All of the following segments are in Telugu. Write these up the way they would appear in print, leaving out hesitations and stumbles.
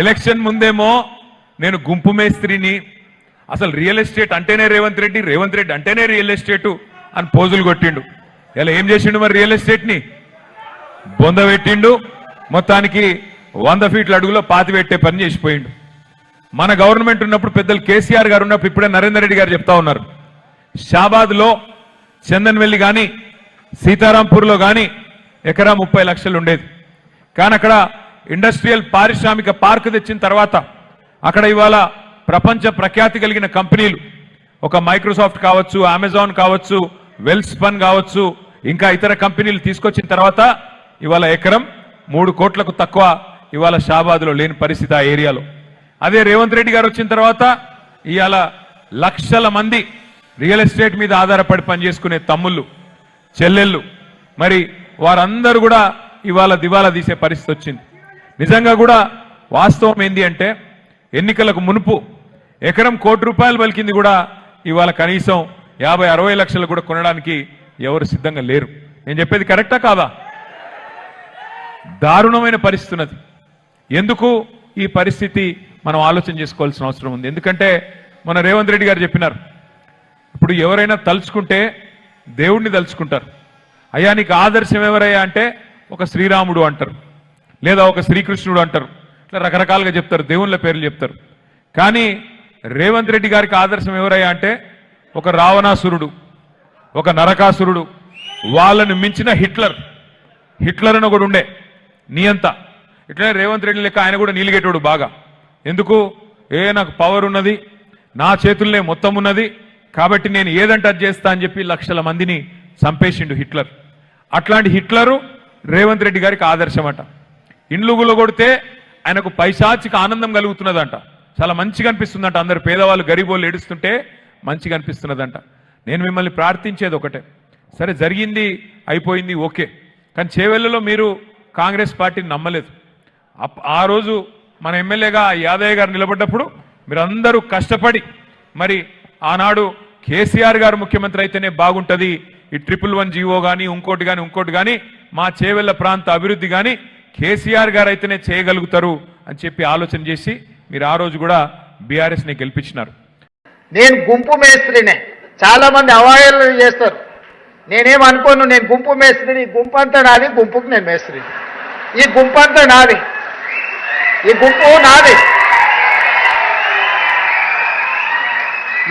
ఎలక్షన్ ముందేమో నేను గుంపు మేస్త్రిని, అసలు రియల్ ఎస్టేట్ అంటేనే రేవంత్ రెడ్డి, రేవంత్ రెడ్డి అంటేనే రియల్ ఎస్టేటు అని పోజులు కొట్టిండు. ఇలా ఏం చేసిండు మరి? రియల్ ఎస్టేట్ని బొంద పెట్టిండు. మొత్తానికి 100 ఫీట్ల అడుగులో పాతి పెట్టే పని చేసిపోయిండు. మన గవర్నమెంట్ ఉన్నప్పుడు పెద్దలు కేసీఆర్ గారు ఉన్నప్పుడు ఇప్పుడే నరేందర్ రెడ్డి గారు చెప్తా ఉన్నారు, షాబాద్లో చందన్వెల్లి కానీ సీతారాంపూర్లో కానీ ఎకరా 30 లక్షలు ఉండేది. కానీ అక్కడ ఇండస్ట్రియల్ పారిశ్రామిక పార్క్ తెచ్చిన తర్వాత అక్కడ ఇవాళ ప్రపంచ ప్రఖ్యాతి కలిగిన కంపెనీలు, ఒక మైక్రోసాఫ్ట్ కావచ్చు, అమెజాన్ కావచ్చు, వెల్స్పన్ కావచ్చు, ఇంకా ఇతర కంపెనీలు తీసుకొచ్చిన తర్వాత ఇవాళ ఎకరం 3 కోట్లకు తక్కువ ఇవాళ షాబాద్లో లేని పరిస్థితి ఆ ఏరియాలో. అదే రేవంత్ రెడ్డి గారు వచ్చిన తర్వాత ఇవాళ లక్షల మంది రియల్ ఎస్టేట్ మీద ఆధారపడి పనిచేసుకునే తమ్ముళ్ళు చెల్లెళ్ళు, మరి వారందరూ కూడా ఇవాళ దివాలా తీసే పరిస్థితి వచ్చింది. నిజంగా కూడా వాస్తవం ఏంది అంటే, ఎన్నికలకు మునుపు ఎకరం ₹1 కోటి పలికింది కూడా ఇవాళ కనీసం 50-60 లక్షలు కూడా కొనడానికి ఎవరు సిద్ధంగా లేరు. నేను చెప్పేది కరెక్టా కాదా? దారుణమైన పరిస్థితి ఉన్నది. ఎందుకు ఈ పరిస్థితి మనం ఆలోచన చేసుకోవాల్సిన అవసరం ఉంది. ఎందుకంటే మన రేవంత్ రెడ్డి గారు చెప్పినారు, ఇప్పుడు ఎవరైనా తలుచుకుంటే దేవుణ్ణి తలుచుకుంటారు. అయ్యా నీకు ఆదర్శం ఎవరయ్యా అంటే ఒక శ్రీరాముడు అంటారు, లేదా ఒక శ్రీకృష్ణుడు అంటారు, ఇట్లా రకరకాలుగా చెప్తారు, దేవుళ్ళ పేర్లు చెప్తారు. కానీ రేవంత్ రెడ్డి గారికి ఆదర్శం ఎవరయ్యా అంటే ఒక రావణాసురుడు, ఒక నరకాసురుడు, వాళ్ళను మించిన హిట్లర్ అని ఒకడు ఉండే నియంత. ఇట్లనే రేవంత్ రెడ్డి లెక్క ఆయన కూడా నీలిగేటోడు బాగా. ఎందుకు? నాకు పవర్ ఉన్నది, నా చేతుల్లోనే మొత్తం ఉన్నది, కాబట్టి నేను ఏదంటే అది చేస్తా అని చెప్పి లక్షల మందిని చంపేసిండు హిట్లర్. అట్లాంటి హిట్లరు రేవంత్ రెడ్డి గారికి ఆదర్శం అంట. ఇండ్లుగులు కొడితే ఆయనకు పైశాచిక ఆనందం కలుగుతున్నదంట, చాలా మంచిగా అనిపిస్తుందంట. అందరు పేదవాళ్ళు గరీబోళ్ళు ఏడుస్తుంటే మంచిగా అనిపిస్తున్నదంట. నేను మిమ్మల్ని ప్రార్థించేది ఒకటే, సరే జరిగింది అయిపోయింది ఓకే, కానీ చేవెళ్లలో మీరు కాంగ్రెస్ పార్టీని నమ్మలేదు. ఆ రోజు మన ఎమ్మెల్యేగా యాదయ్య గారు నిలబడ్డప్పుడు మీరందరూ కష్టపడి మరి ఆనాడు కేసీఆర్ గారు ముఖ్యమంత్రి అయితేనే బాగుంటుంది, ఈ 111 జీవో కానీ ఇంకోటి కానీ మా చేవెళ్ల ప్రాంత అభివృద్ధి కానీ కేసీఆర్ గారు అయితేనే చేయగలుగుతారు అని చెప్పి ఆలోచన చేసి మీరు ఆ రోజు కూడా బీఆర్ఎస్ని గెలిపించినారు. నేను గుంపు మేస్త్రినే, చాలా మంది అవాయిలు చేస్తారు. నేనేమనుకోను, నేను గుంపు మేస్త్రిని, ఈ గుంపు అంతా నాది, గుంపుకు నేను మేస్త్రిని, ఈ గుంపు అంతా నాది, ఈ గుంపు నాది,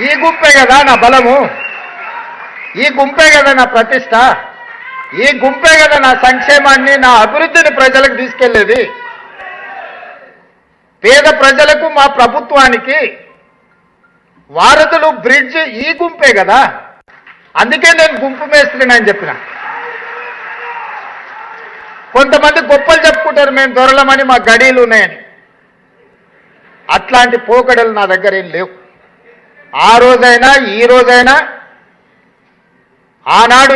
ఈ గుంపే కదా నా బలము, ఈ గుంపే కదా నా ప్రతిష్ట, ఈ గుంపే కదా నా సంక్షేమాన్ని, నా అభివృద్ధిని ప్రజలకు తీసుకెళ్లేది. పేద ప్రజలకు మా ప్రభుత్వానికి వారధులు బ్రిడ్జ్ ఈ గుంపే కదా. అందుకే నేను గుంపు మేస్త్రిని అని చెప్పిన. కొంతమంది గొప్పలు చెప్పుకుంటారు, మేము దొరలమని, మా గడీలు ఉన్నాయని. అట్లాంటి పోకడలు నా దగ్గర ఏం లేవు. ఆ రోజైనా ఈ రోజైనా, ఆనాడు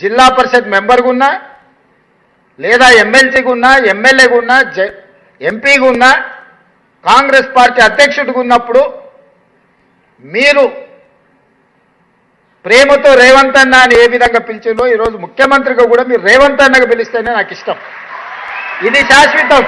జిల్లా పరిషత్ మెంబర్గా ఉన్నా, లేదా ఎమ్మెల్సీగా ఉన్నా, ఎమ్మెల్యేగా ఉన్నా, ఎంపీగా ఉన్నా, కాంగ్రెస్ పార్టీ అధ్యక్షుడిగా ఉన్నప్పుడు మీరు ప్రేమతో రేవంత్ అన్న అని ఏ విధంగా పిలిచిందో ఈరోజు ముఖ్యమంత్రిగా కూడా మీరు రేవంత్ అన్నగా పిలిస్తేనే నాకు ఇష్టం. ఇది శాశ్వతం.